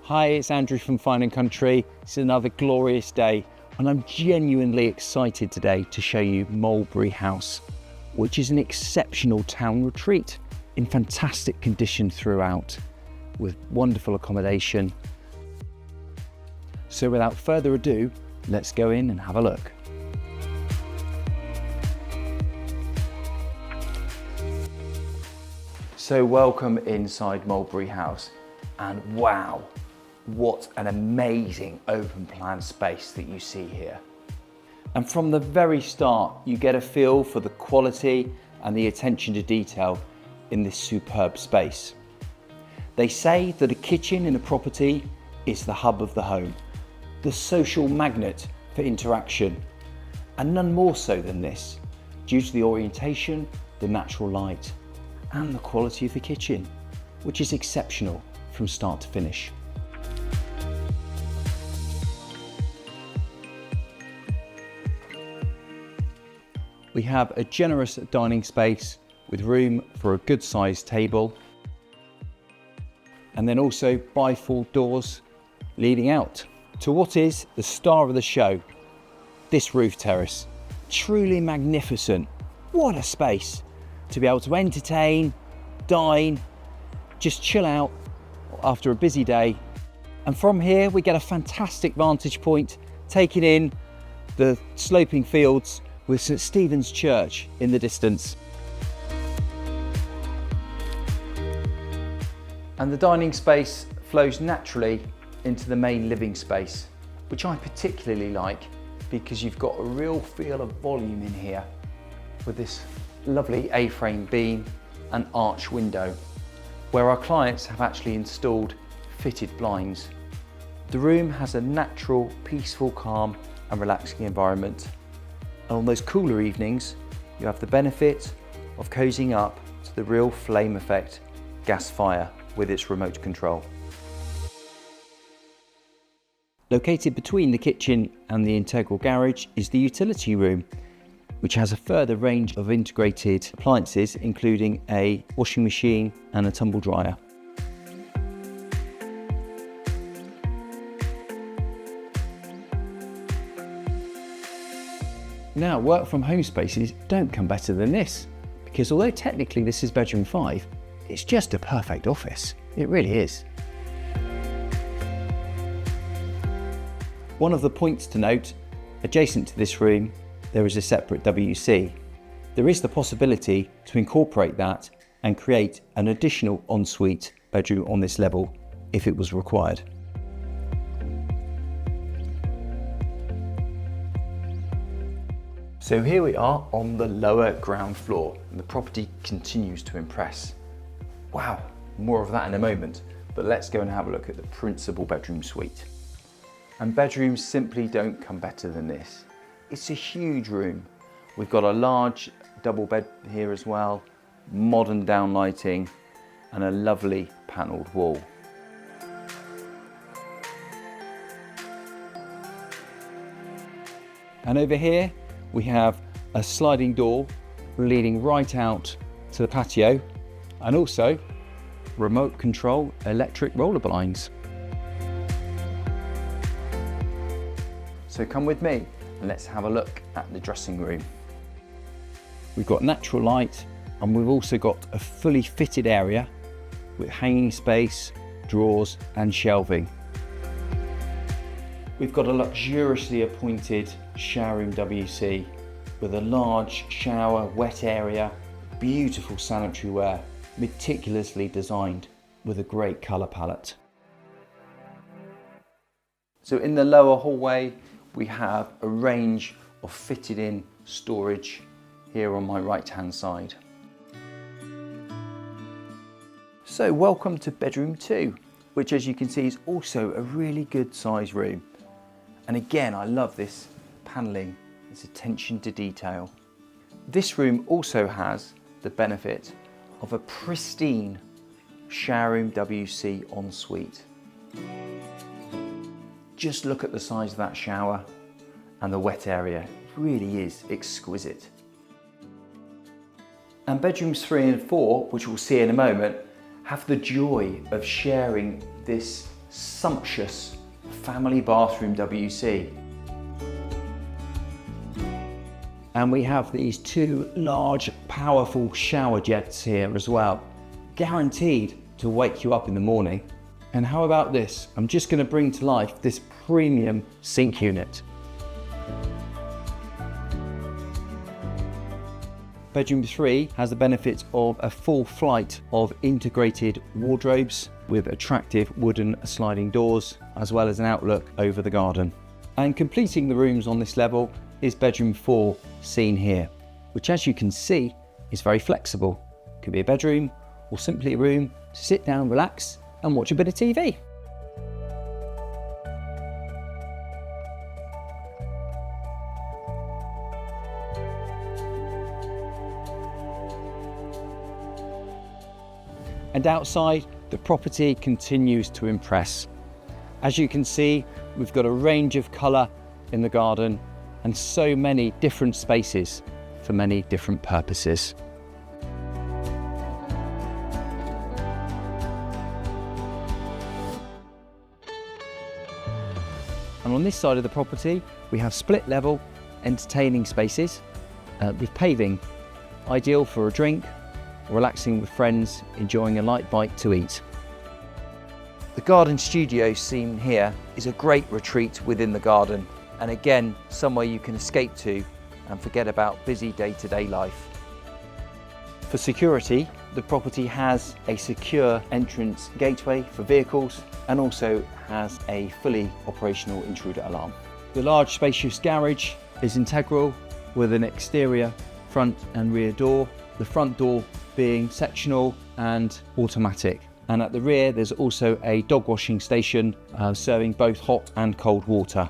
Hi, it's Andrew from Fine & Country. It's another glorious day and I'm genuinely excited today to show you Mulberry House, which is an exceptional town retreat in fantastic condition throughout with wonderful accommodation. So without further ado, let's go in and have a look. So welcome inside Mulberry House, and wow, what an amazing open plan space that you see here. And from the very start, you get a feel for the quality and the attention to detail in this superb space. They say that a kitchen in a property is the hub of the home, the social magnet for interaction, and none more so than this, due to the orientation, the natural light, and the quality of the kitchen, which is exceptional from start to finish. We have a generous dining space with room for a good sized table, and then also bifold doors leading out to what is the star of the show, this roof terrace. Truly magnificent. What a space to be able to entertain, dine, just chill out after a busy day. And from here we get a fantastic vantage point, taking in the sloping fields with St Stephen's Church in the distance. And the dining space flows naturally into the main living space, which I particularly like because you've got a real feel of volume in here with this lovely A-frame beam and arch window, where our clients have actually installed fitted blinds. The room has a natural, peaceful, calm and relaxing environment. And on those cooler evenings, you have the benefit of cozying up to the real flame effect gas fire with its remote control. Located between the kitchen and the integral garage is the utility room, which has a further range of integrated appliances, including a washing machine and a tumble dryer. Now, work from home spaces don't come better than this, because although technically this is bedroom 5, it's just a perfect office. It really is. One of the points to note, adjacent to this room, there is a separate WC. There is the possibility to incorporate that and create an additional ensuite bedroom on this level if it was required. So here we are on the lower ground floor and the property continues to impress. Wow, more of that in a moment, but let's go and have a look at the principal bedroom suite. And bedrooms simply don't come better than this. It's a huge room. We've got a large double bed here as well, modern downlighting and a lovely panelled wall. And over here, we have a sliding door leading right out to the patio, and also remote control electric roller blinds. So come with me and let's have a look at the dressing room. We've got natural light and we've also got a fully fitted area with hanging space, drawers and shelving. We've got a luxuriously appointed shower room WC with a large shower wet area, beautiful sanitary ware, meticulously designed with a great colour palette. So in the lower hallway we have a range of fitted in storage here on my right hand side. So welcome to bedroom 2, which as you can see is also a really good size room. And again, I love this panelling, this attention to detail. This room also has the benefit of a pristine shower room WC ensuite. Just look at the size of that shower and the wet area. It really is exquisite. And bedrooms 3 and 4, which we'll see in a moment, have the joy of sharing this sumptuous family bathroom WC. And we have these two large, powerful shower jets here as well, guaranteed to wake you up in the morning. And how about this? I'm just going to bring to life this premium sink unit. Bedroom 3 has the benefit of a full flight of integrated wardrobes with attractive wooden sliding doors, as well as an outlook over the garden. And completing the rooms on this level is bedroom 4, seen here, which, as you can see, is very flexible. Could be a bedroom or simply a room to sit down, relax and watch a bit of TV. And outside, the property continues to impress. As you can see, we've got a range of colour in the garden and so many different spaces for many different purposes. And on this side of the property, we have split level entertaining spaces with paving, ideal for a drink, relaxing with friends, enjoying a light bite to eat. The garden studio seen here is a great retreat within the garden, and again, somewhere you can escape to and forget about busy day-to-day life. For security, the property has a secure entrance gateway for vehicles and also has a fully operational intruder alarm. The large spacious garage is integral with an exterior front and rear door, the front door being sectional and automatic. And at the rear, there's also a dog washing station serving both hot and cold water.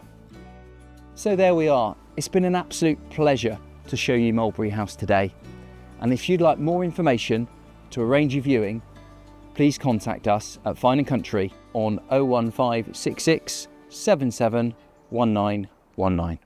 So there we are. It's been an absolute pleasure to show you Mulberry House today. And if you'd like more information to arrange a viewing, please contact us at Fine & Country on 01566 77 1919.